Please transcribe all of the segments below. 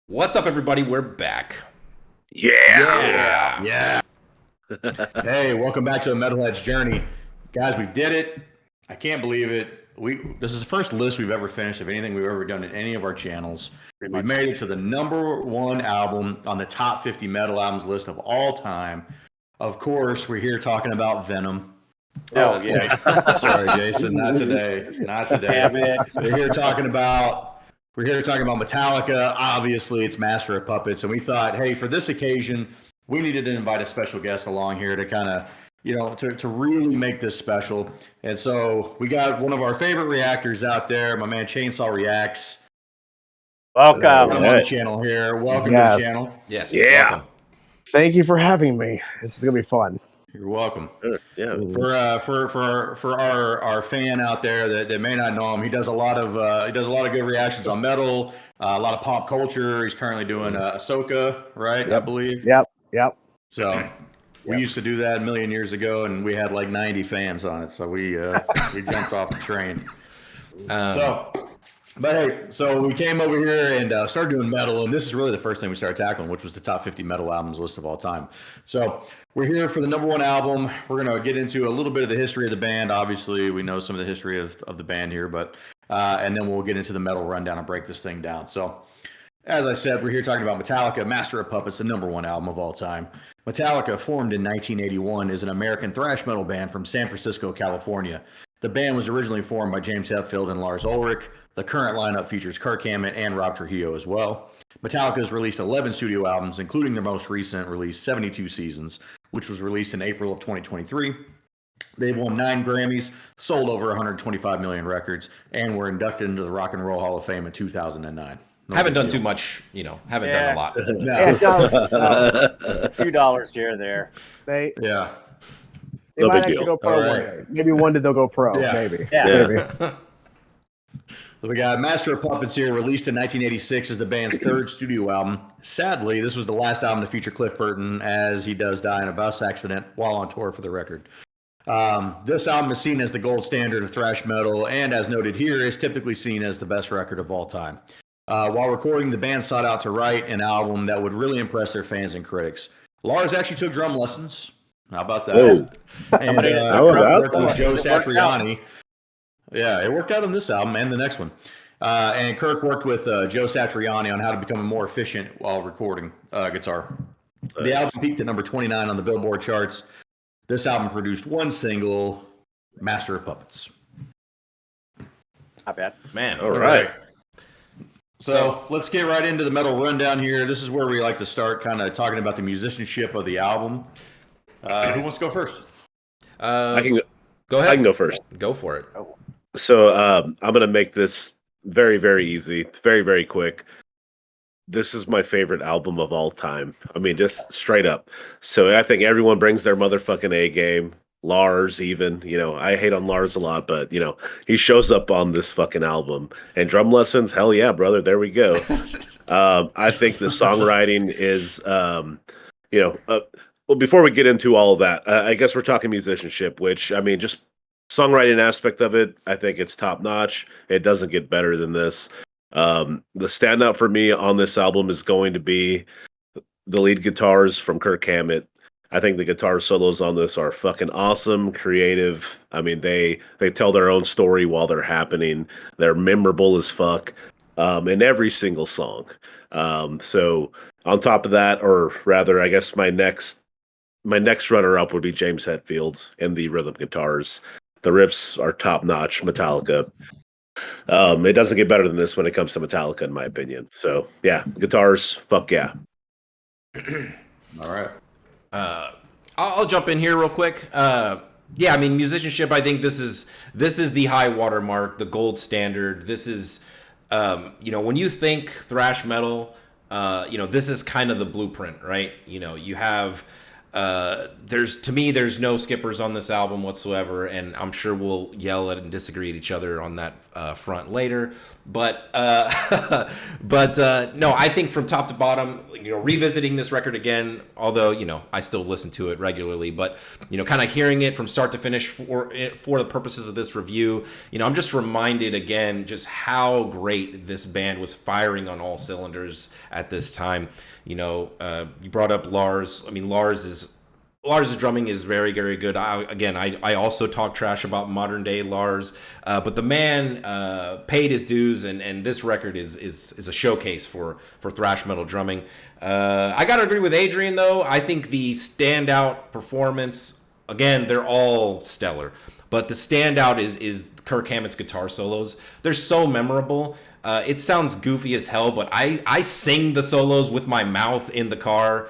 What's up, everybody? We're back. Yeah. Hey, welcome back to the Metalhead's Journey. Guys, we did it. I can't believe it. This is the first list we've ever finished of anything we've ever done in any of our channels. We made it to the #1 album on the top 50 metal albums list of all time. Of course, we're here talking about Venom. Oh, yeah. Sorry, Jason, not today. Not today. Damn it. We're here talking about Metallica. Obviously, it's Master of Puppets, and we thought, hey, for this occasion, we needed to invite a special guest along here to kind of, to really make this special. And so we got one of our favorite reactors out there, my man Chainsaw Reacts. Welcome. On the channel here. Welcome to the channel. Yes. Yeah. Welcome. Thank you for having me. This is gonna be fun. You're welcome. Yeah. For our fan out there that may not know him, he does a lot of good reactions on metal, a lot of pop culture. He's currently doing Ahsoka, right? Yep. I believe. Yep. So we used to do that a million years ago, and we had like 90 fans on it. So we jumped off the train. But hey, so we came over here and started doing metal, and this is really the first thing we started tackling, which was the top 50 metal albums list of all time. So we're here for the #1 album. We're going to get into a little bit of the history of the band. Obviously, we know some of the history of the band here, but and then we'll get into the metal rundown and break this thing down. So as I said, we're here talking about Metallica, Master of Puppets, the #1 album of all time. Metallica, formed in 1981, is an American thrash metal band from San Francisco, California. The band was originally formed by James Hetfield and Lars Ulrich. The current lineup features Kirk Hammett and Rob Trujillo as well. Metallica has released 11 studio albums, including their most recent release, 72 Seasons, which was released in April of 2023. They've won 9 Grammys, sold over 125 million records, and were inducted into the Rock and Roll Hall of Fame in 2009. Haven't done too much, haven't done a lot. A few dollars here or there. They Yeah. might actually go pro one day. Maybe one day they'll go pro. Yeah. Maybe. Yeah. So we got Master of Puppets here, released in 1986 as the band's 3rd studio album. Sadly, this was the last album to feature Cliff Burton, as he does die in a bus accident while on tour for the record. This album is seen as the gold standard of thrash metal, and as noted here, is typically seen as the best record of all time. While recording, the band sought out to write an album that would really impress their fans and critics. Lars actually took drum lessons. How about that? Whoa. And worked with Joe Satriani. Yeah, it worked out on this album and the next one. And Kirk worked with Joe Satriani on how to become more efficient while recording guitar. Nice. The album peaked at number 29 on the Billboard charts. This album produced one single, Master of Puppets. Not bad. Man. All right. So let's get right into the metal rundown here. This is where we like to start kind of talking about the musicianship of the album. Who wants to go first? I can go ahead. I can go first. Go for it. So I'm gonna make this very, very easy, very, very quick. This is my favorite album of all time. I mean, just straight up. So I think everyone brings their motherfucking A game. Lars, even, I hate on Lars a lot, but he shows up on this fucking album. And drum lessons, hell yeah, brother, there we go. I think the songwriting is, well, before we get into all of that, I guess we're talking musicianship, which, I mean, just songwriting aspect of it, I think it's top notch. It doesn't get better than this. The standout for me on this album is going to be the lead guitars from Kirk Hammett. I think the guitar solos on this are fucking awesome, creative. I mean, they tell their own story while they're happening. They're memorable as fuck in every single song. So on top of that, or rather, I guess my next runner-up would be James Hetfield and the rhythm guitars. The riffs are top-notch, Metallica. It doesn't get better than this when it comes to Metallica, in my opinion. So yeah, guitars, fuck yeah. All right. I'll jump in here real quick. Yeah, I mean, musicianship, I think this is the high watermark, the gold standard. This is, when you think thrash metal, this is kind of the blueprint, right? You have there's no skippers on this album whatsoever, and I'm sure we'll yell at and disagree at each other on that front later. But no, I think from top to bottom, revisiting this record again, although I still listen to it regularly, but kind of hearing it from start to finish for the purposes of this review, I'm just reminded again just how great this band was firing on all cylinders at this time. You brought up Lars. I mean, Lars's drumming is very, very good. I also talk trash about modern day Lars, but the man paid his dues, and this record is a showcase for thrash metal drumming. I gotta agree with Adrian though. I think the standout performance, again, they're all stellar, but the standout is Kirk Hammett's guitar solos. They're so memorable. It sounds goofy as hell, but I sing the solos with my mouth in the car.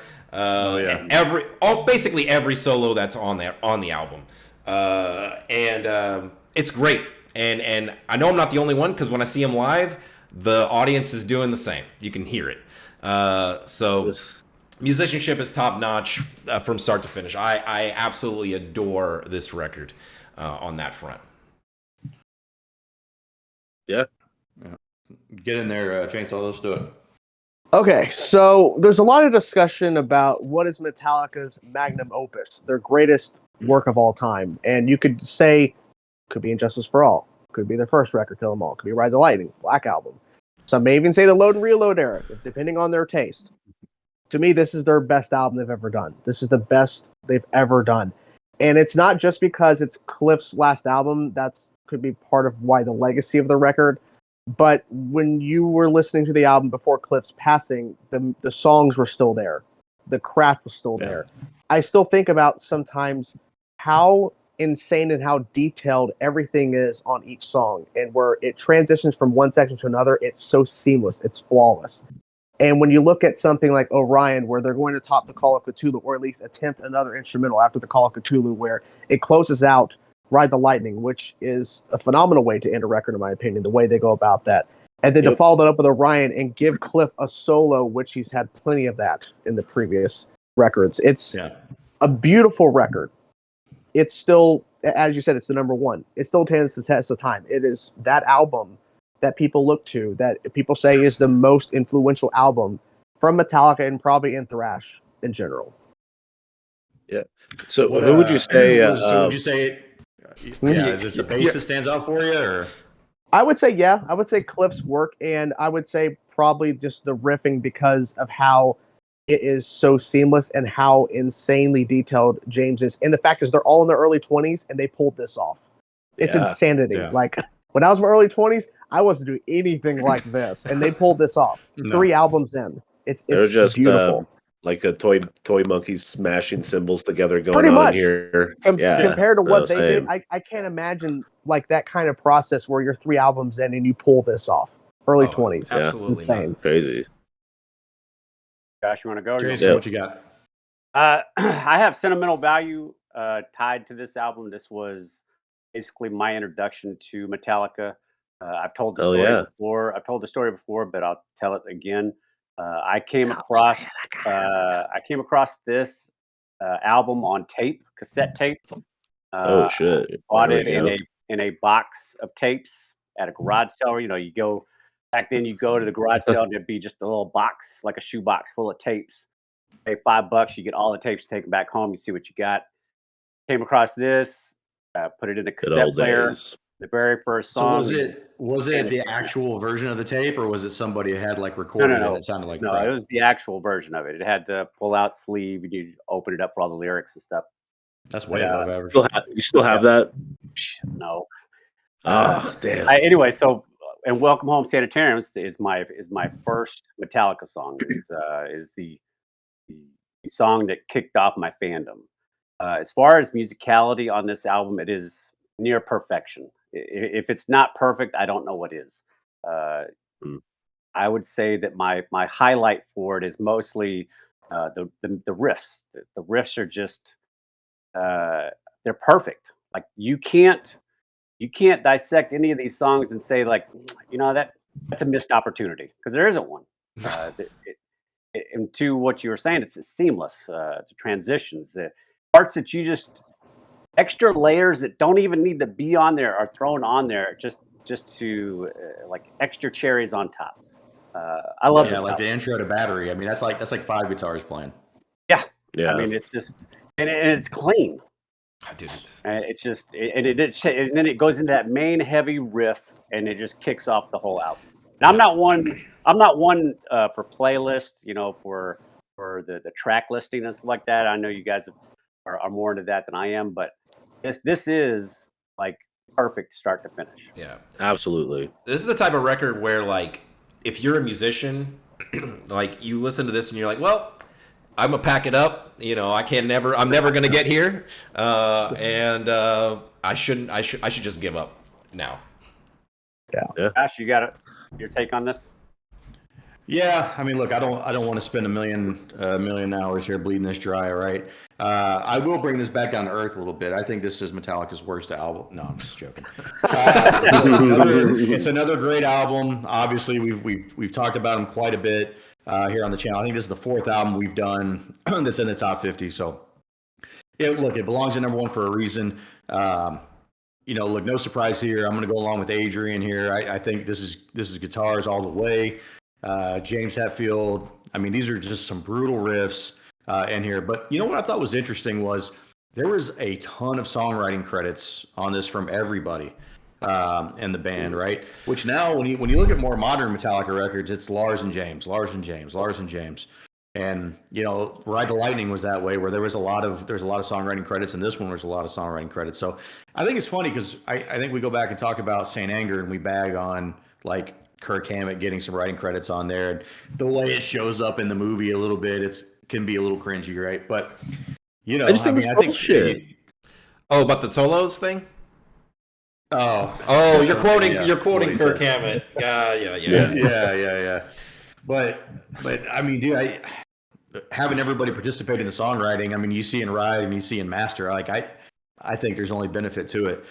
Basically every solo that's on the album, and it's great. And I know I'm not the only one, because when I see him live, the audience is doing the same. You can hear it. So musicianship is top notch from start to finish. I absolutely adore this record on that front. Yeah. Get in there, Chainsaw. Let's do it. Okay, so there's a lot of discussion about what is Metallica's magnum opus, their greatest work of all time. And you could say, could be Injustice for All, could be their first record, Kill 'Em All, could be Ride the Lightning, Black Album. Some may even say the Load and Reload era, depending on their taste. To me, this is their best album they've ever done. This is the best they've ever done. And it's not just because it's Cliff's last album. That's could be part of why the legacy of the record. But when you were listening to the album before Cliff's passing, the songs were still there. The craft was still there. I still think about sometimes how insane and how detailed everything is on each song, and where it transitions from one section to another, it's so seamless. It's flawless. And when you look at something like Orion, where they're going to top the Call of Cthulhu, or at least attempt another instrumental after the Call of Cthulhu, where it closes out Ride the Lightning, which is a phenomenal way to end a record, in my opinion, the way they go about that. And then to follow that up with Orion and give Cliff a solo, which he's had plenty of that in the previous records. It's a beautiful record. It's still, as you said, it's the number one. It still stands the test of time. It is that album that people look to, that people say is the most influential album from Metallica and probably in thrash in general. Yeah. So who would you say? So would you say? Is it the bass that stands out for you, or? I would say I would say Cliff's work, and I would say probably just the riffing, because of how it is so seamless and how insanely detailed James is. And the fact is, they're all in their early 20s and they pulled this off. It's insanity. Yeah. Like, when I was in my early 20s, I wasn't doing anything like this, and they pulled this off. 3 albums in. It's just beautiful. Like a toy monkeys smashing cymbals together going pretty on much. Here. Compared to what they did, I can't imagine like that kind of process where you're 3 albums in and you pull this off. Early 20s. Absolutely insane. Not. Crazy. Josh, you want to go? Jason, what you got? I have sentimental value tied to this album. This was basically my introduction to Metallica. I've told the story before. I've told the story before, but I'll tell it again. I came across this album on tape, cassette tape. Oh shit! Bought it in a box of tapes at a garage sale. You go back then. You go to the garage sale, and there'd be just a little box, like a shoebox full of tapes. Pay $5, you get all the tapes, take them back home. You see what you got. Came across this, put it in a cassette player. Days. The very first song. So was it the actual version of the tape, or was it somebody who had like recorded it? It sounded like crap. It was the actual version of it. It had the pull-out sleeve, and you open it up for all the lyrics and stuff. That's way above average. You still have that? No. Oh, damn. Anyway, so and "Welcome Home Sanitarium" is my first Metallica song. Is the song that kicked off my fandom. As far as musicality on this album, it is near perfection. If it's not perfect, I don't know what is. I would say that my highlight for it is mostly the riffs. The riffs are just they're perfect. Like you can't dissect any of these songs and say like, that's a missed opportunity, because there isn't one. and to what you were saying, it's seamless to transitions. Parts that you just extra layers that don't even need to be on there are thrown on there just to like extra cherries on top. I love Yeah, this like the album. intro to Battery. I mean, that's like 5 guitars playing. Yeah, I Yeah. mean it's just and it's clean. God, dude, it's, It's just and then it goes into that main heavy riff and it just kicks off the whole album. And I'm yeah. not one. I'm not one for playlists, for the track listing and stuff like that. I know you guys are more into that than I am, but this is like perfect start to finish. Yeah. Absolutely. This is the type of record where, like, if you're a musician, like, you listen to this and you're like, well, I'm gonna pack it up. I'm never gonna get here, and I should just give up now. Ash, you got your take on this? Yeah, I mean, look, I don't want to spend a million hours here bleeding this dry. All right, I will bring this back down to earth a little bit. I think this is Metallica's worst album. No, I'm just joking. It's another great album. Obviously, we've talked about them quite a bit here on the channel. I think this is the 4th album we've done that's in the top 50. So, look, it belongs at number 1 for a reason. Look, no surprise here. I'm going to go along with Adrian here. I think this is guitars all the way. James Hetfield. I mean, these are just some brutal riffs in here. But you know what I thought was interesting was there was a ton of songwriting credits on this from everybody in the band, right? Which now, when you look at more modern Metallica records, it's Lars and James. And Ride the Lightning was that way, where there's a lot of songwriting credits, and this one was a lot of songwriting credits. So I think it's funny because I think we go back and talk about Saint Anger and we bag on like Kirk Hammett getting some writing credits on there, and the way it shows up in the movie a little bit, can be a little cringy, right? But I just think it's bullshit. Oh, about the solos thing? Oh, you're quoting Kirk says. Hammett. Yeah. But I mean, dude, having everybody participate in the songwriting, I mean, you see in Ride and you see in Master, like I think there's only benefit to it.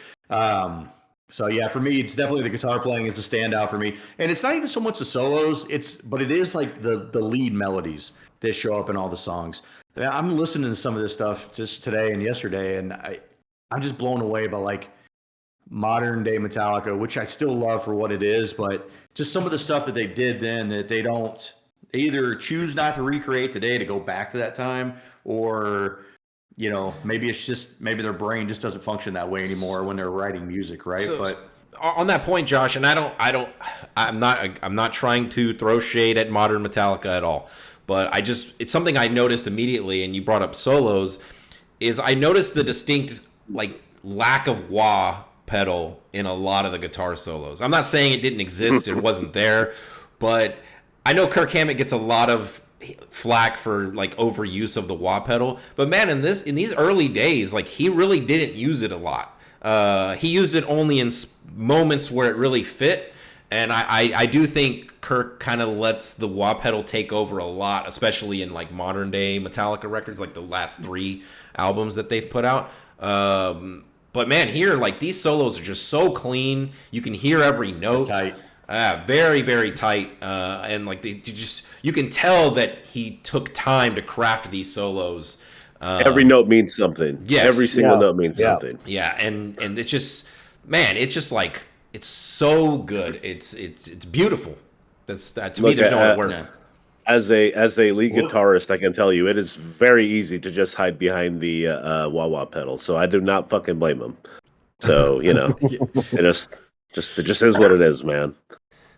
So yeah, for me, it's definitely the guitar playing is the standout for me, and it's not even so much the solos. But it is like the lead melodies that show up in all the songs. I'm listening to some of this stuff just today and yesterday, and I'm just blown away by like modern day Metallica, which I still love for what it is, but just some of the stuff that they did then that they either choose not to recreate today to go back to that time, or maybe their brain just doesn't function that way anymore when they're writing music, right? But on that point, Josh, and I'm not trying to throw shade at modern Metallica at all, but it's something I noticed immediately, and you brought up solos, is I noticed the distinct like lack of wah pedal in a lot of the guitar solos. I'm not saying it didn't exist, it wasn't there, but I know Kirk Hammett gets a lot of flack for like overuse of the wah pedal, but man, in these early days, like he really didn't use it a lot. He used it only in moments where it really fit, and I do think Kirk kind of lets the wah pedal take over a lot, especially in like modern day Metallica records, like the last 3 albums that they've put out. But man, here, like, these solos are just so clean. You can hear every note. Tight. Very, very tight. And like you can tell that he took time to craft these solos. Every note means something. Yes. Every single note means something. Yeah, and it's just, man, it's just like, it's so good. It's beautiful. To me, there's no other word. Yeah. As a lead guitarist, I can tell you it is very easy to just hide behind the wah-wah pedal. So I do not fucking blame him. So it just is what it is, man.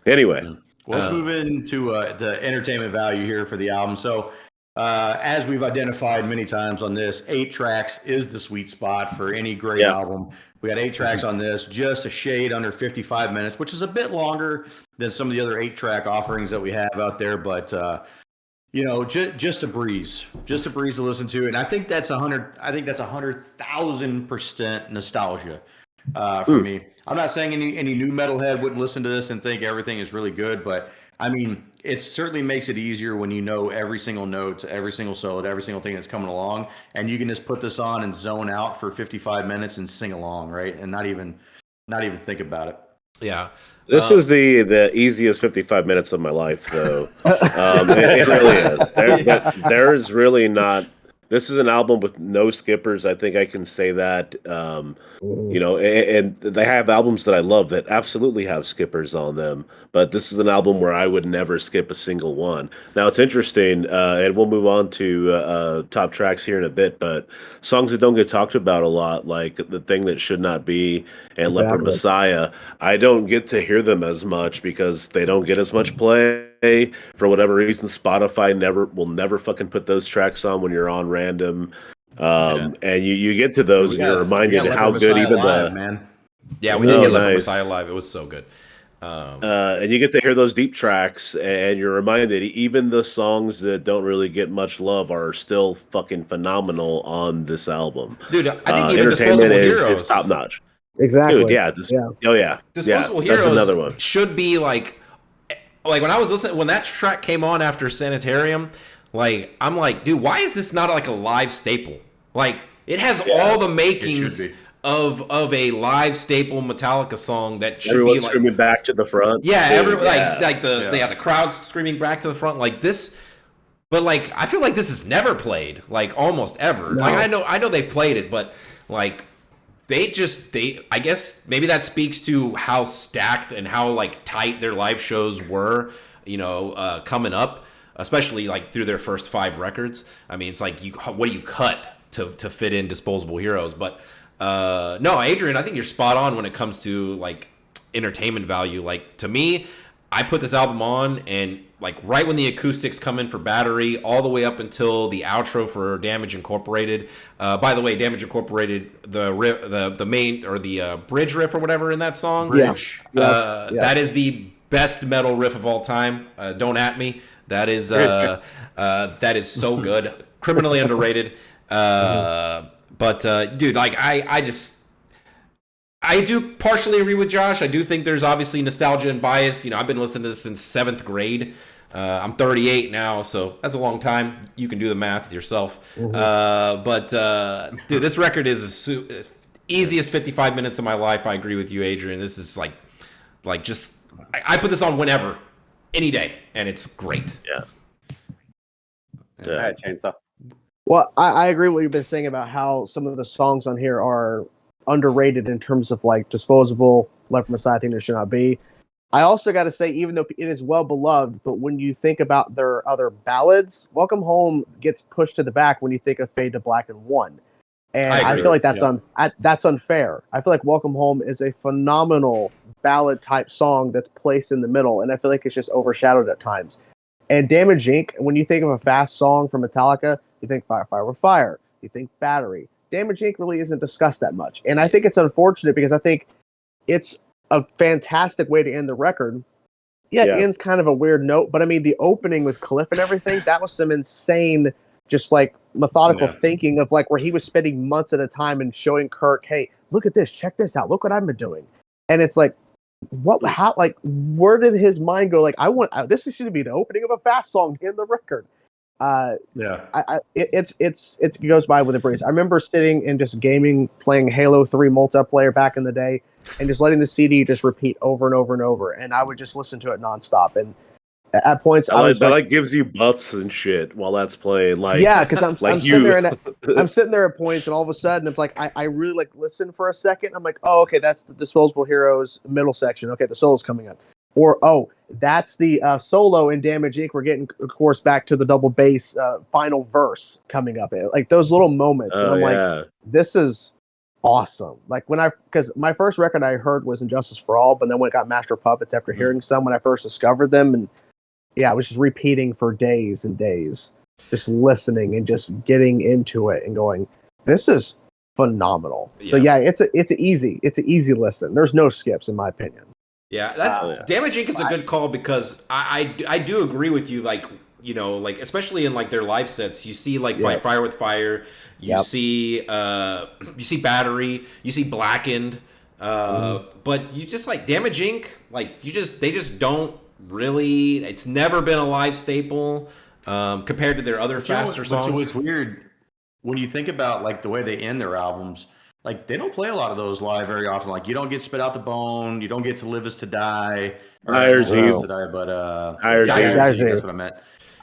Anyway, well, let's move into the entertainment value here for the album. So as we've identified many times on this, 8 tracks is the sweet spot for any great album. We got 8 tracks on this, just a shade under 55 minutes, which is a bit longer than some of the other 8-track offerings that we have out there. But, just a breeze to listen to. And I think that's 100,000% nostalgia for me. I'm not saying any new metalhead wouldn't listen to this and think everything is really good, but I mean, it certainly makes it easier when you know every single note, every single solo, every single thing that's coming along, and you can just put this on and zone out for 55 minutes and sing along, right? And not even think about it. Yeah. This is the easiest 55 minutes of my life, though. It really is. There is really not. This is an album with no skippers. I think I can say that. And they have albums that I love that absolutely have skippers on them. But this is an album where I would never skip a single one. Now it's interesting, and we'll move on to top tracks here in a bit. But songs that don't get talked about a lot, like "The Thing That Should Not Be" and "Leper Exactly. Messiah," I don't get to hear them as much because they don't get as much play. For whatever reason, Spotify will never fucking put those tracks on when you're on random. And you get to those and you're reminded how good even live, the man. Yeah, we did get Leper nice. Messiah live. It was so good. And you get to hear those deep tracks, and you're reminded even the songs that don't really get much love are still fucking phenomenal on this album. Dude, I think even entertainment Disposable is Heroes top notch. Exactly. Dude, yeah. Oh yeah. Disposable That's Heroes another one. should be like when I was listening when that track came on after Sanitarium, like I'm like, dude, why is this not like a live staple? Like it has all the makings of a live staple Metallica song that should Everyone's be like screaming back to the front. Yeah, Dude, the crowds screaming back to the front like this. But like I feel like this is never played, like almost ever. No. Like I know they played it, but like they I guess maybe that speaks to how stacked and how like tight their live shows were, coming up, especially like through their first 5 records. I mean, it's like what do you cut to fit in Disposable Heroes? But no, Adrian, I think you're spot on when it comes to like entertainment value. Like to me, I put this album on and like right when the acoustics come in for Battery, all the way up until the outro for Damage Incorporated. By the way, Damage Incorporated, the riff, the main or the bridge riff or whatever in that song. Bridge. Yes. That is the best metal riff of all time. Don't at me. That is so good. Criminally underrated. But dude, like I do partially agree with Josh. I do think there's obviously nostalgia and bias. I've been listening to this since 7th grade. I'm 38 now, so that's a long time. You can do the math yourself. But dude, this record is the easiest 55 minutes of my life. I agree with you, Adrian. This is like just I put this on whenever, any day, and it's great. Yeah. All right, Chainsaw. Well, I agree with what you've been saying about how some of the songs on here are underrated in terms of like Disposable, Leper Messiah, Thing That Should Not Be. I also got to say, even though it is well beloved, but when you think about their other ballads, Welcome Home gets pushed to the back when you think of Fade to Black and One. And I feel like that's unfair. I feel like Welcome Home is a phenomenal ballad type song that's placed in the middle, and I feel like it's just overshadowed at times. And Damage Inc., when you think of a fast song from Metallica, you think Fire, Fire with Fire. You think Battery. Damage Inc. really isn't discussed that much. And I think it's unfortunate because I think it's a fantastic way to end the record. Yeah, it ends kind of a weird note, but I mean, the opening with Cliff and everything, that was some insane, just like methodical thinking of like where he was spending months at a time and showing Kirk, hey, look at this, check this out, look what I've been doing. And it's like, how, like, where did his mind go? Like, this should be the opening of a fast song in the record. It goes by with a breeze. I remember sitting and just gaming, playing Halo 3 multiplayer back in the day, and just letting the CD just repeat over and over and over, and I would just listen to it nonstop. And at points, that gives you buffs and shit while that's playing. Like, yeah, because I'm sitting there and I'm sitting there at points, and all of a sudden it's like I really like listen for a second. I'm like, oh, okay, that's the Disposable Heroes middle section. Okay, the solo's coming up. Or, oh, that's the solo in Damage Inc. We're getting, of course, back to the double bass final verse coming up. Like those little moments. And I'm like, this is awesome. Like because my first record I heard was Injustice for All, but then when it got Master Puppets after hearing some when I first discovered them. And yeah, I was just repeating for days and days, just listening and just getting into it and going, this is phenomenal. Yeah. So yeah, it's an easy listen. There's no skips in my opinion. Yeah, Damage Inc. is a good call because I do agree with you. Like, like especially in like their live sets, you see like Fight Fire with Fire, you see Battery, you see Blackened, but you just like Damage Inc. Like they just don't really. It's never been a live staple compared to their other faster songs. So it's weird when you think about like the way they end their albums. like they don't play a lot of those live very often. Like you don't get Spit Out the Bone, you don't get To Live Is to Die, or Hires not Live Eve. Is to Die, but Hires yeah, Eve. Hires Eve, that's what I meant.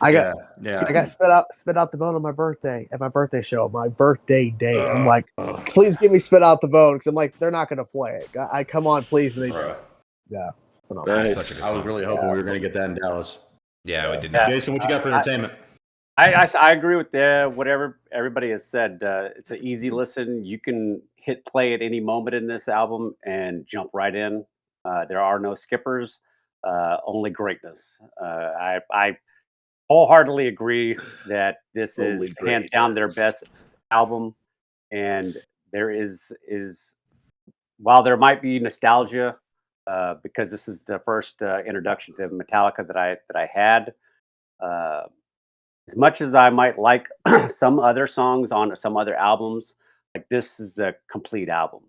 I got yeah. I got spit out the bone on my birthday at my birthday show, my birthday day. I'm like, please give me Spit Out the Bone because I'm like, they're not gonna play it. I come on, please, and they do. Yeah, phenomenal. Nice. Such a good I was song. really hoping we were going to get that in Dallas. Yeah, we didn't. Yeah. Jason, what you got for entertainment? I agree with whatever everybody has said. It's an easy listen. You can hit play at any moment in this album and jump right in. There are no skippers, only greatness. I wholeheartedly agree that this is Only hands down their greatness. best album, and there is while there might be nostalgia because this is the first introduction to Metallica that I had. Uh, as much as I might like some other songs on some other albums, like this is the complete album.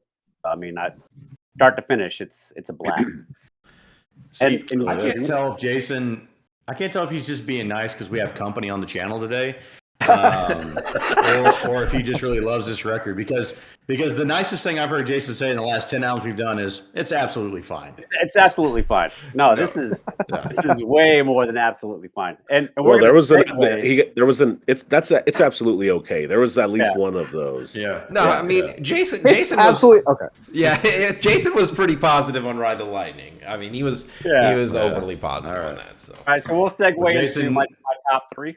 I mean, start to finish, it's a blast. See, And I can't tell if Jason. I can't tell if he's just being nice because we have company on the channel today, or if he just really loves this record. Because the nicest thing I've heard Jason say in the last 10 albums we've done is it's absolutely fine. It's absolutely fine. No, this is way more than absolutely fine. And Well, we're there was it's absolutely okay. There was at least one of those. Yeah. no, I mean Jason It's was absolutely okay. Yeah, Jason was pretty positive on Ride the Lightning. I mean, he was overly positive on that. So all right, so we'll segue Jason- into my top three.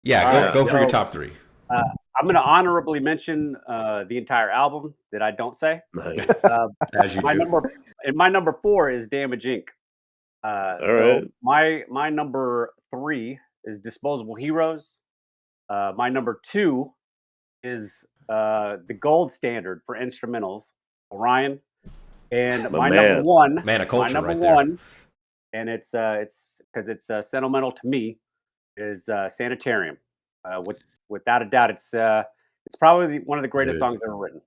yeah, go for so- your top three. I'm going to honorably mention the entire album that I don't say. Nice. As you do. My number 4 is Damage Inc. So right. my number 3 is Disposable Heroes. My number 2 is the gold standard for instrumentals, Orion. And my number 1, Man of culture my number right there. 1, and it's because it's sentimental to me, is Sanitarium. Without a doubt, it's probably one of the greatest songs ever written.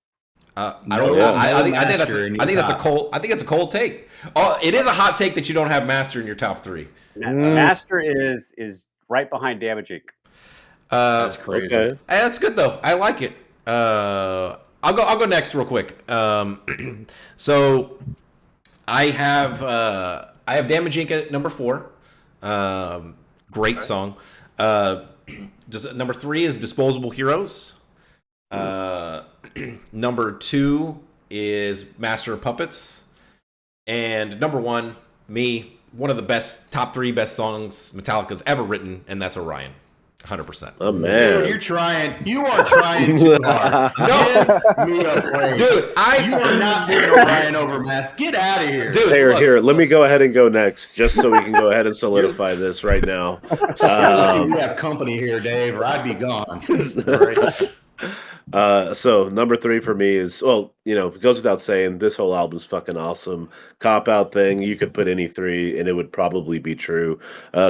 I don't. No I think Master in your that's a top. cold. I think it's a cold take. Oh, it is a hot take that you don't have Master in your top three. Master is right behind Damage Inc. That's crazy. Okay. That's good though. I like it. I'll go next real quick. So I have Damage Inc. at number 4. Great song. Number 3 is Disposable Heroes. Number 2 is Master of Puppets. And number 1, one of the top 3 best songs Metallica's ever written, and that's Orion. 100%. Oh man, Dude, you are trying too hard. No, Give me a break. dude, You are not putting Orion over Matt. Get out of here. dude, Here, let me go ahead and go next, just so we can go ahead and solidify this right now. You're lucky we have company here, Dave, or I'd be gone. So number 3 for me is, well, it goes without saying, this whole album's fucking awesome. Cop out thing, you could put any 3 and it would probably be true.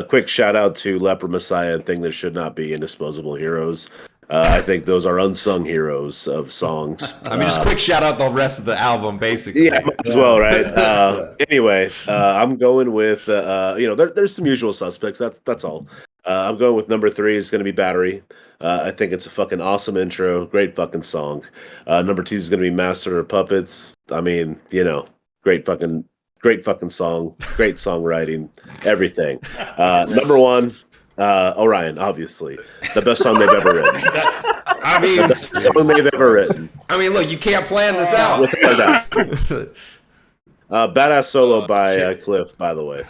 Quick shout out to Leper Messiah and Thing That Should Not Be and Disposable Heroes. I think those are unsung heroes of songs. I mean, just quick shout out the rest of the album, basically. Yeah, might as well, right? Anyway, I'm going with there's some usual suspects. That's all. I'm going with number 3 is going to be Battery. I think it's a fucking awesome intro, great fucking song. Number 2 is going to be Master of Puppets. I mean, great fucking song, great songwriting, everything. Number 1, Orion, obviously, the best song they've ever written. I mean, The best song they've ever written. I mean, look, you can't plan this out. Without that. Badass solo by Cliff, by the way.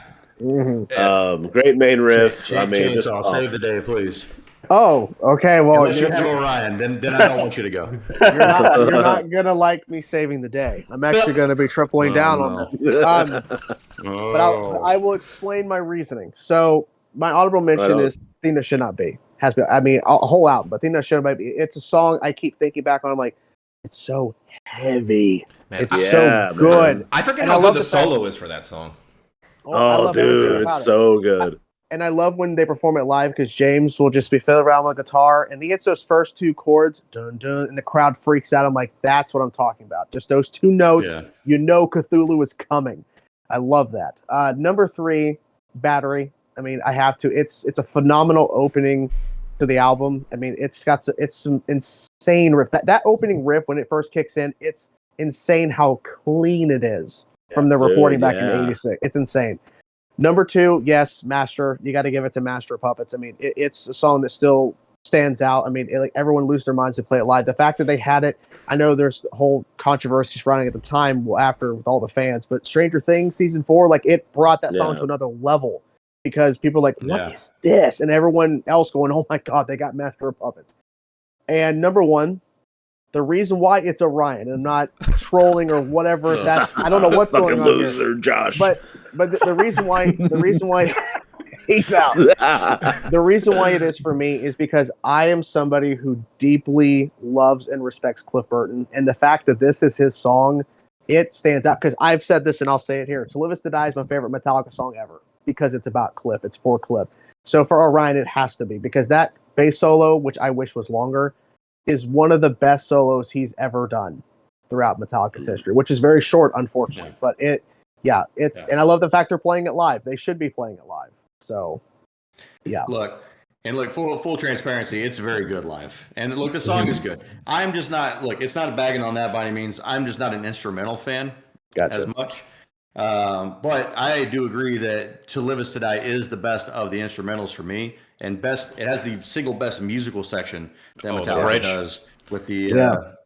Great main riff. Chainsaw, save the day, please. Oh, okay. Well, Unless you you're have Orion, then I don't want you to go. you're not gonna like me saving the day. I'm actually gonna be tripling down on this. But I will explain my reasoning. So my honorable mention is Thing That Should Not Be. Has been, I mean, a whole album, but Thing That Should Not Be. It's a song I keep thinking back on. I'm like, it's so heavy. Man, It's so good. man. I forget And how I good love the the fact- solo is for that song. I Oh, love everything dude, about it's it. so good. And I love when they perform it live because James will just be fiddling around with the guitar and he hits those first 2 chords, dun dun, and the crowd freaks out. I'm like, that's what I'm talking about. Just those 2 notes, Cthulhu is coming. I love that. Number 3, Battery. I mean, I have to. It's a phenomenal opening to the album. I mean, it's some insane riff. That opening riff when it first kicks in, it's insane how clean it is from the recording back in '86. It's insane. Number 2, yes, Master. You got to give it to Master of Puppets. I mean, it's a song that still stands out. I mean, like everyone lose their minds to play it live. The fact that they had it, I know there's whole controversy surrounding at the time after with all the fans, but Stranger Things season 4, like it brought that song to another level because people are like, what is this? And everyone else going, oh my God, they got Master of Puppets. And number 1, the reason why it's Orion, and I'm not trolling or whatever. That's I don't know what's going on loser, here. Josh. But the reason why he's out. The reason why it is for me is because I am somebody who deeply loves and respects Cliff Burton, and the fact that this is his song, it stands out because I've said this and I'll say it here. "To Live Is to Die" is my favorite Metallica song ever because it's about Cliff. It's for Cliff. So for Orion, it has to be because that bass solo, which I wish was longer, is one of the best solos he's ever done throughout Metallica's history, which is very short, unfortunately. But and I love the fact they're playing it live. They should be playing it live. So, yeah. Look, full transparency, it's very good live. And look, the song is good. I'm just not, it's not bagging on that by any means. I'm just not an instrumental fan as much. But I do agree that "To Live Is to Die" is the best of the instrumentals for me, and it has the single best musical section that Metallica does with the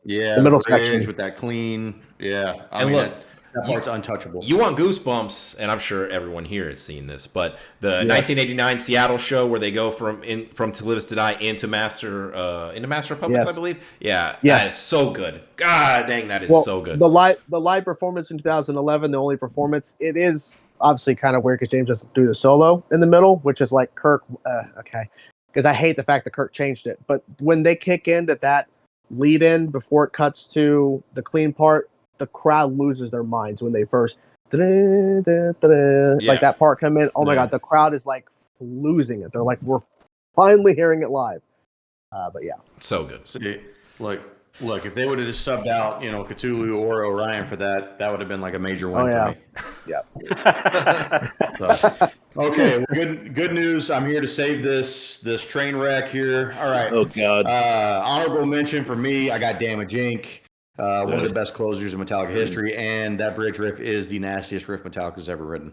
middle section with that clean. Yeah, I mean, that part's untouchable. You want goosebumps, and I'm sure everyone here has seen this, but the 1989 Seattle show where they go from "To Live Is to Die" into Master of Puppets, I believe. Yeah, that is so good. God dang, that is so good. The live performance in 2011, the only performance, it is obviously kind of weird because James doesn't do the solo in the middle, which is like Kirk. Okay, because I hate the fact that Kirk changed it. But when they kick into that lead in before it cuts to the clean part, the crowd loses their minds when they first like that part come in. Oh my God, the crowd is like losing it. They're like, we're finally hearing it live. But yeah, so good. See, look, if they would have just subbed out, Cthulhu or Orion for that, that would have been like a major win for me. Yeah. So, okay, well, good news. I'm here to save this train wreck here. All right. Oh God. Honorable mention for me, I got Damage Inc. One of the best closers in Metallica history, and that bridge riff is the nastiest riff Metallica's ever written.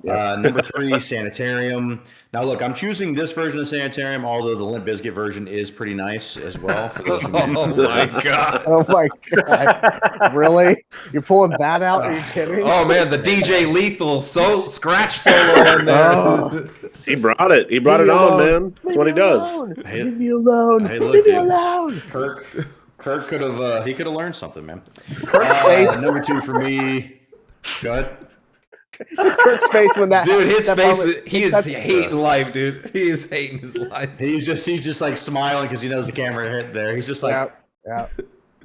Number 3, Sanitarium. Now, look, I'm choosing this version of Sanitarium, although the Limp Bizkit version is pretty nice as well. Oh my God! Oh my God! Really? You're pulling that out? Are you kidding? Oh man, the DJ Lethal scratch solo in there. Oh. He brought it. He brought it on, man. That's what he does. Leave me alone. Hey, look, Leave me alone. Kirk could have learned something, man. Kirk's face. Number 2 for me. Go ahead. Just Kirk's face when that dude, his face, he is hating life, dude. He is hating his life. He's just like smiling because he knows the camera hit there. He's just like, yeah.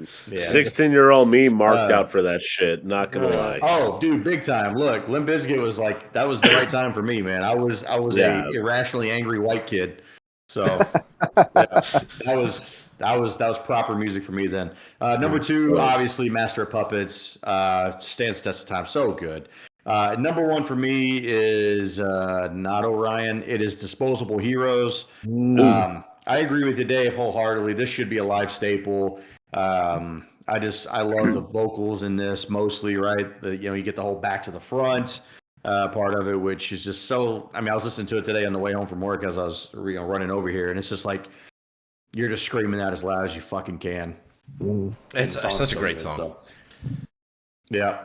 16-year-old me marked out for that shit. Not gonna lie. Oh, dude, big time. Look, Limp Bizkit was like, that was the right time for me, man. I was a irrationally angry white kid, so that was proper music for me then. Number 2, obviously, Master of Puppets, stands the test of time. So good. Number 1 for me is not Orion. It is Disposable Heroes. I agree with you, Dave, wholeheartedly. This should be a live staple. I love the vocals in this mostly, right? You get the whole back to the front part of it, which is just so. I mean, I was listening to it today on the way home from work as I was running over here, and it's just like you're just screaming that as loud as you fucking can. It's such a great song. So. Yeah.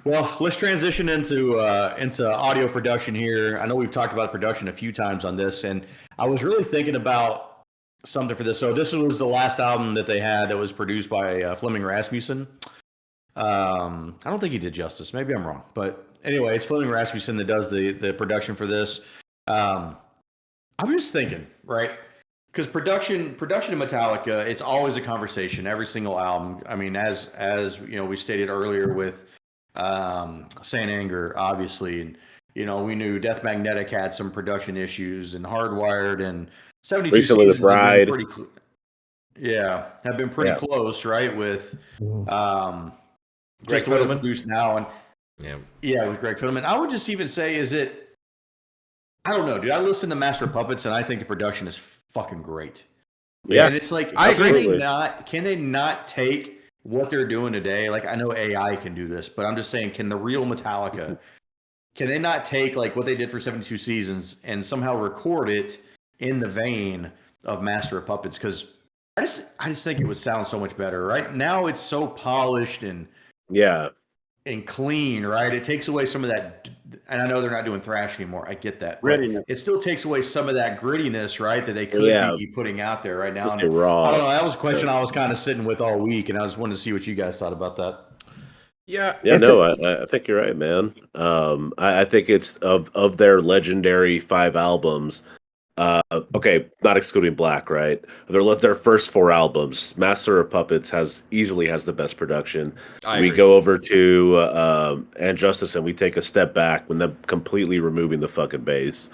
Well, let's transition into audio production here. I know we've talked about production a few times on this, and I was really thinking about something for this. So this was the last album that they had that was produced by Flemming Rasmussen. I don't think he did justice. Maybe I'm wrong. But anyway, it's Flemming Rasmussen that does the production for this. I'm just thinking, right? Because production in Metallica, it's always a conversation, every single album. I mean, as we stated earlier with Saint Anger, obviously, and we knew Death Magnetic had some production issues, and Hardwired and 72 recently with Bride, have been pretty close, right? With Greg Fiddleman produced now, and with Greg Fiddleman. I would just even say, is it I don't know, dude. I listen to Master of Puppets, and I think the production is fucking great. Yeah, And it's like, I agree. Can they not take what they're doing today? Like, I know AI can do this, but I'm just saying, can the real Metallica, can they not take like what they did for 72 seasons and somehow record it in the vein of Master of Puppets? Because I just think it would sound so much better. Right now, it's so polished and clean, right? It takes away some of that, and I know they're not doing thrash anymore. I get that, but Grittiness. it still takes away some of that grittiness, right? That they could be putting out there right now. Just And raw. I don't know. That was a question I was kind of sitting with all week, and I just wanted to see what you guys thought about that. Yeah. I think you're right, man. I think it's of their legendary 5 albums. Okay, not excluding Black, right? Their first 4 albums. Master of Puppets easily has the best production. I We agree. go over to And Justice, and we take a step back when them completely removing the fucking bass.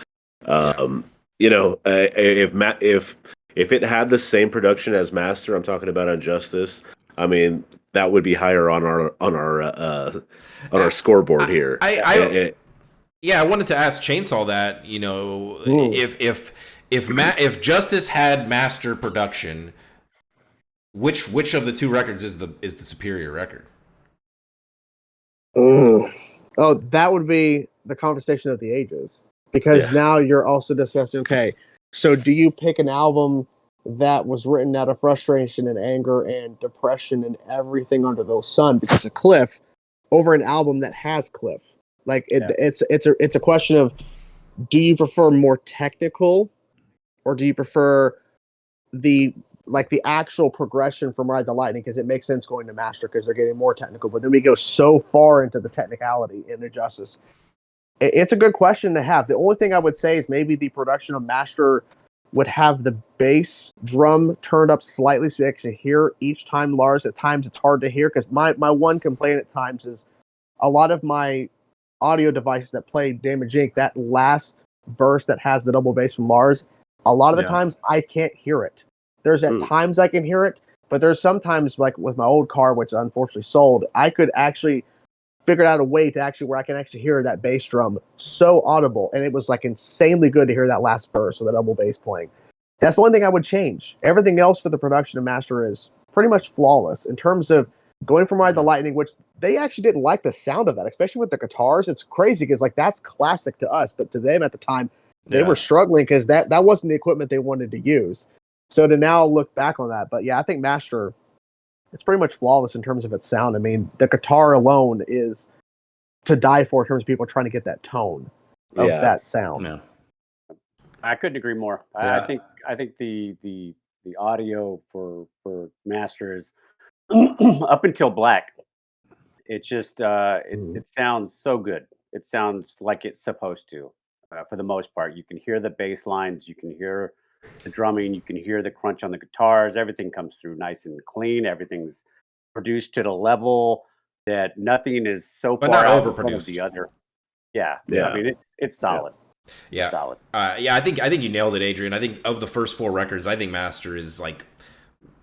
You know, if it had the same production as Master, I'm talking about Injustice. I mean, that would be higher on our scoreboard here. Yeah, I wanted to ask Chainsaw that, you know, if Justice had master production, which of the 2 records is the superior record? Oh, that would be the conversation of the ages, because now you're also discussing, okay, so do you pick an album that was written out of frustration and anger and depression and everything under the sun because of Cliff, over an album that has Cliff? Like it's a question of, do you prefer more technical, or do you prefer the actual progression from Ride the Lightning, because it makes sense going to Master because they're getting more technical, but then we go so far into the technicality in Injustice. It's a good question to have. The only thing I would say is maybe the production of Master would have the bass drum turned up slightly so you actually hear each time. Lars, at times it's hard to hear, because my one complaint at times is a lot of my audio devices that play Damage Inc., that last verse that has the double bass from Lars, a lot of the times I can't hear it. There's at times I can hear it, but there's sometimes, like with my old car, which I unfortunately sold, I could actually figure out a way to actually where I can actually hear that bass drum so audible, and it was like insanely good to hear that last verse with the double bass playing. That's the only thing I would change. Everything else for the production of Master is pretty much flawless in terms of going from Ride the Lightning, which they actually didn't like the sound of that, especially with the guitars. It's crazy because like that's classic to us, but to them at the time, they were struggling because that wasn't the equipment they wanted to use. So to now look back on that, but yeah, I think Master, it's pretty much flawless in terms of its sound. I mean, the guitar alone is to die for in terms of people trying to get that tone of that sound. Yeah. I couldn't agree more. I think the audio for Master is up until Black. It just it sounds so good. It sounds like it's supposed to. For the most part, you can hear the bass lines, you can hear the drumming, you can hear the crunch on the guitars. Everything comes through nice and clean. Everything's produced to the level that nothing is so But far not out in front of overproduced. the other. Yeah. Yeah. I mean, it's solid. Yeah. It's solid. Yeah, I think you nailed it, Adrian. I think of the first 4 records, I think Master is like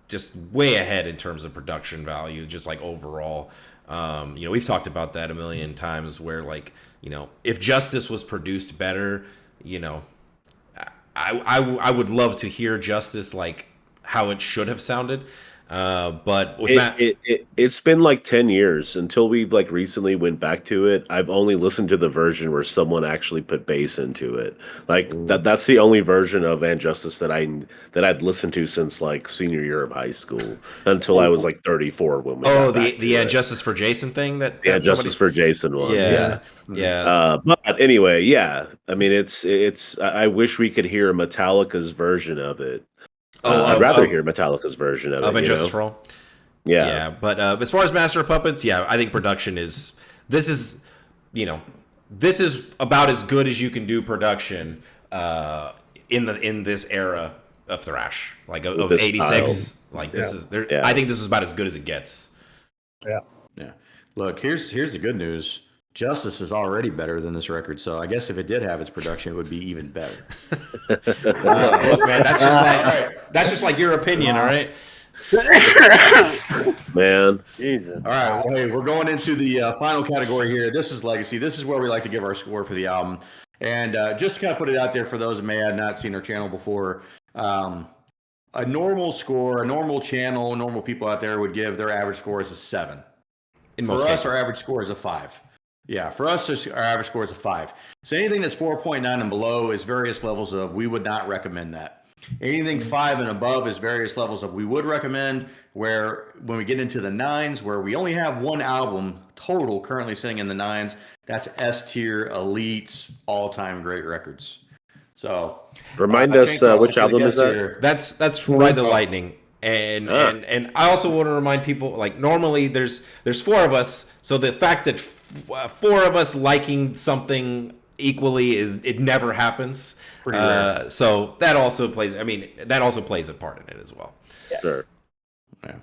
just way ahead in terms of production value, just like overall. You know, we've talked about that a million times where, like, you know, if Justice was produced better, you know, I would love to hear Justice like how it should have sounded. But with it's been like 10 years until we like recently went back to it. I've only listened to the version where someone actually put bass into it. Like that's the only version of Injustice that I'd listened to since like senior year of high school until I was like 34 when we got back the to Injustice for Jason thing that Justice for Jason one. Yeah. But anyway, yeah. I mean, it's. I wish we could hear Metallica's version of it. I'd rather hear Metallica's version of it. Injustice for All. Yeah. But as far as Master of Puppets, I think production is. This is about as good as you can do production in this era of thrash, like of '86. Like this is. I think this is about as good as it gets. Yeah. Look, here's the good news. Justice is already better than this record, so I guess if it did have its production, it would be even better. Look, man, that's just like your opinion, all right? Man. Jesus. All right, well, hey, we're going into the final category here. This is legacy. This is where we like to give our score for the album. And just to kind of put it out there for those that may have not seen our channel before, a normal score, a normal channel, normal people out there would give their average score as a 7. In For most us, cases. our average score is a 5. Yeah, for us, our average score is a 5. So anything that's 4.9 and below is various levels of we would not recommend that. Anything 5 and above is various levels of we would recommend, where when we get into the 9s, where we only have one album total currently sitting in the 9s, that's S tier, elite, all-time great records. So Remind us Chainsaw, which since you're the album is guest that? here- That's Ride the Lightning. And Ah. and I also want to remind people, like, normally there's 4 of us, so the fact that 4 of us liking something equally it never happens. Pretty rare. So that also plays. I mean, that also plays a part in it as well. Sure. Yeah.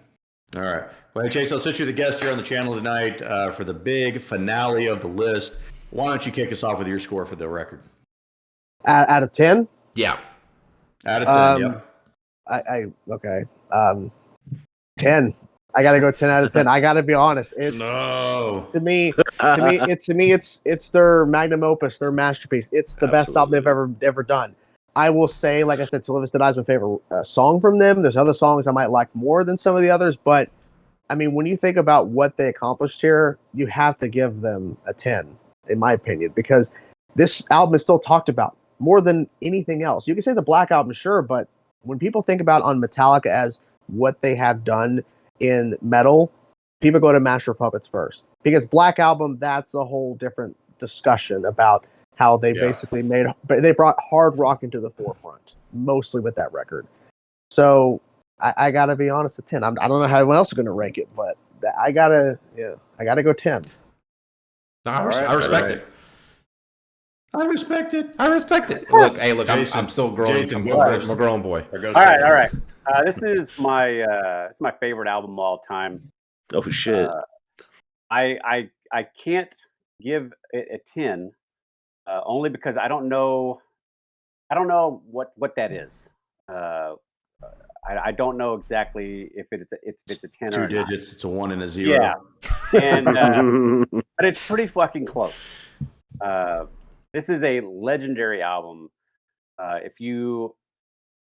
All right. Well, hey, Chase, since you're the guest here on the channel tonight for the big finale of the list, why don't you kick us off with your score for the record? Out of 10, Yeah. Out of 10, yep. Okay. 10. I gotta go 10 out of 10. I gotta be honest. It's No. to me, it's their magnum opus, their masterpiece. It's the best album they've ever done. I will say, like I said, "To Live Is to Die" is my favorite song from them. There's other songs I might like more than some of the others, but I mean, when you think about what they accomplished here, you have to give them a 10, in my opinion, because this album is still talked about more than anything else. You can say the Black Album, sure, but when people think about on Metallica as what they have done in metal, people go to Master of Puppets first, because Black Album, that's a whole different discussion about how they basically they brought hard rock into the forefront, mostly with that record. So I gotta be honest, at 10. I don't know how anyone else is gonna rank it, but I gotta go 10. I respect it. I respect it. I respect it. Look, Jason, I'm still growing. Jason, I'm go first. a growing boy. All All right. This is my favorite album of all time. Oh shit. I can't give it a 10 only because I don't know what that is. I don't know exactly if it's a 10 2 or digits. not. It's a 1 and a 0. Yeah, and but it's pretty fucking close. This is a legendary album. If you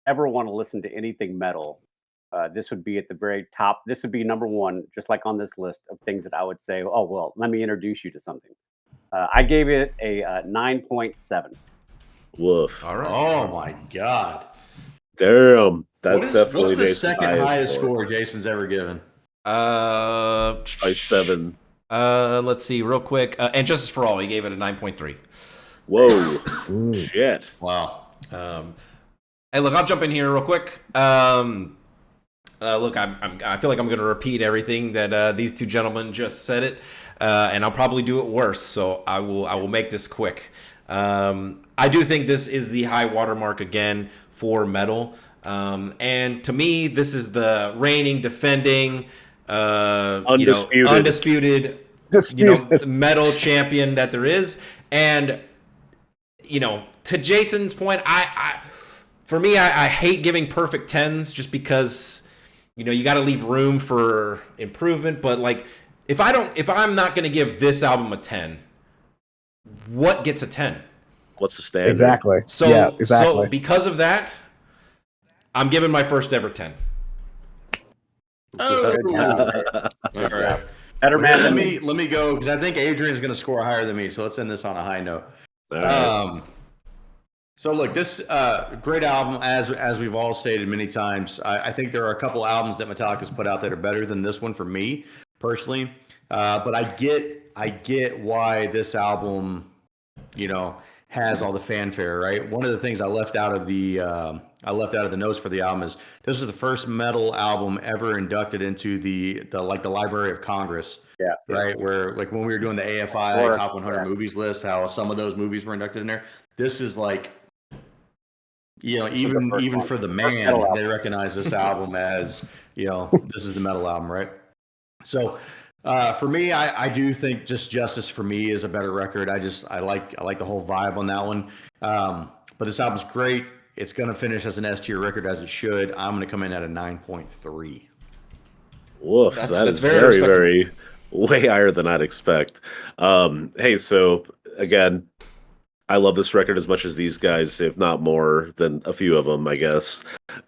ever want to listen to anything metal, this would be at the very top. This would be number 1, just like on this list of things that I would say, oh, well, let me introduce you to something. I gave it a 9.7. Woof. All right. Oh my God. Damn. That's What's definitely the Jason's second highest score Jason's ever given? By 7. Let's see, real quick. And Justice for All, he gave it a 9.3. Whoa. Shit. Wow. Hey, look, I'll jump in here real quick. Look, I feel like I'm going to repeat everything that these two gentlemen just said it, and I'll probably do it worse. So I will make this quick. I do think this is the high watermark again for metal, and to me, this is the reigning, defending, undisputed, metal champion that there is. And to Jason's point, for me, I hate giving perfect 10s just because, you got to leave room for improvement. But like, if I'm not going to give this album a 10, what gets a 10? What's the standard? Exactly. So because of that, I'm giving my first ever 10. Oh. All right. Better man. Let me go, because I think Adrian's going to score higher than me. So let's end this on a high note. So look, this great album, as we've all stated many times. I think there are a couple albums that Metallica's put out that are better than this one for me personally. But I get why this album, has all the fanfare, right? One of the things I left out of the notes for the album is this was the first metal album ever inducted into the Library of Congress. Yeah. Right. Where like when we were doing the AFI top 100 movies list, how some of those movies were inducted in there. This is like, even for the man, they recognize this album as, this is the metal album, right? So for me, I do think just Justice for me is a better record. I like the whole vibe on that one. But this album's great. It's going to finish as an S tier record, as it should. I'm going to come in at a 9.3. Woof. That's very, very way higher than I'd expect. Hey, so again, I love this record as much as these guys, if not more than a few of them, I guess.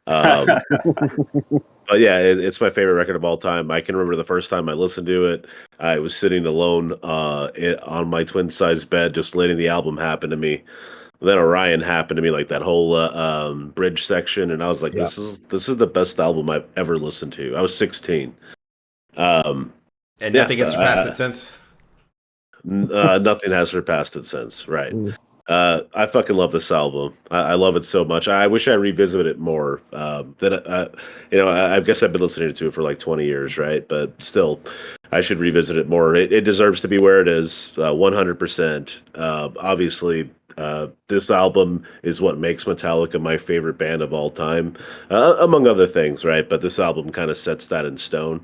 Um, but yeah, it's my favorite record of all time. I can remember the first time I listened to it. I was sitting alone on my twin-sized bed, just letting the album happen to me. Then Orion happened to me, like that whole bridge section, and I was like, Yeah. this is the best album I've ever listened to. I was 16. And nothing has surpassed it since. Nothing has surpassed it since, right? I fucking love this album. I love it so much. I wish I revisited it more. I guess I've been listening to it for like 20 years, right? But still, I should revisit it more. It deserves to be where it is, 100%. Obviously, this album is what makes Metallica my favorite band of all time, among other things, right? But this album kind of sets that in stone.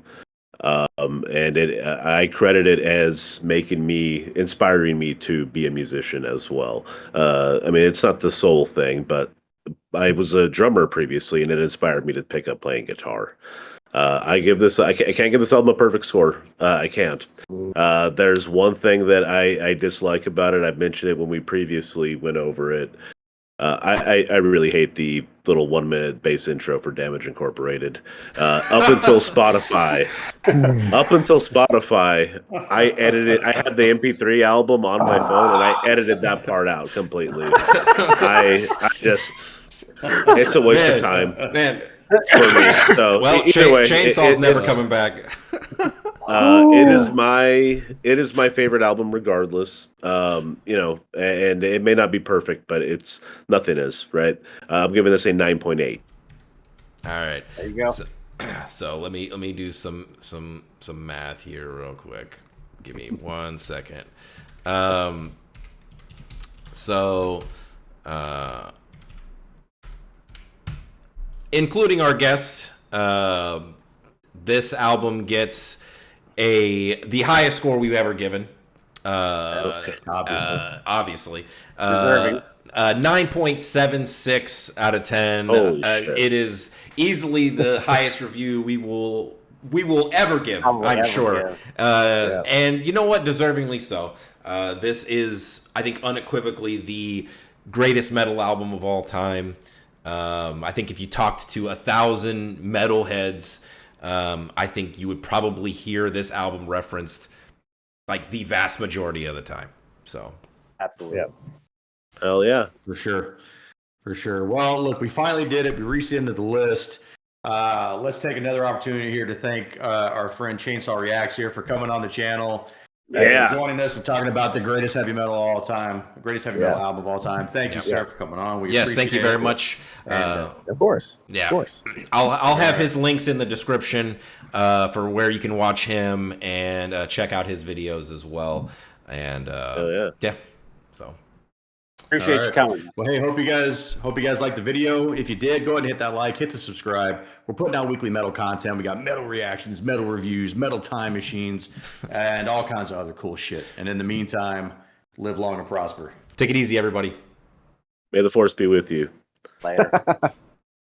And I credit it as inspiring me to be a musician as well. I mean, it's not the sole thing, but I was a drummer previously, and it inspired me to pick up playing guitar. I can't give this album a perfect score. I can't. There's one thing that I dislike about it. I mentioned it when we previously went over it. I really hate the little 1-minute bass intro for Damage Incorporated. Up until Spotify, I edited. I had the MP3 album on my phone, and I edited that part out completely. I just, it's a waste of time, man. For me. So Well, either way, Chainsaw's never coming back. It is my favorite album regardless. And it may not be perfect, but nothing is, right? I'm giving this a 9.8. All right. There you go. So let me do some math here real quick. Give me 1 second. Including our guest, this album gets the highest score we've ever given. Obviously. Deserving. 9.76 out of 10. Shit. It is easily the highest review we will ever give, I'm sure. And you know what? Deservingly so. This is, I think, unequivocally the greatest metal album of all time. I think if you talked to 1,000 metalheads, I think you would probably hear this album referenced like the vast majority of the time. So, Absolutely. Yeah. Hell yeah. For sure. Well, look, we finally did it. We reached into the list. Let's take another opportunity here to thank our friend Chainsaw Reacts here for coming on the channel. Yeah. And joining us and talking about the greatest heavy metal of all time, the greatest heavy metal album of all time. Thank you, sir, for coming on. Yes, thank you very much. Of course. Yeah, Of course. I'll have his links in the description for where you can watch him and check out his videos as well. And yeah. So Appreciate you coming. Well, hey, hope you guys liked the video. If you did, go ahead and hit that like, hit the subscribe. We're putting out weekly metal content. We got metal reactions, metal reviews, metal time machines, and all kinds of other cool shit. And in the meantime, live long and prosper. take it easy, everybody. May the force be with you. Later.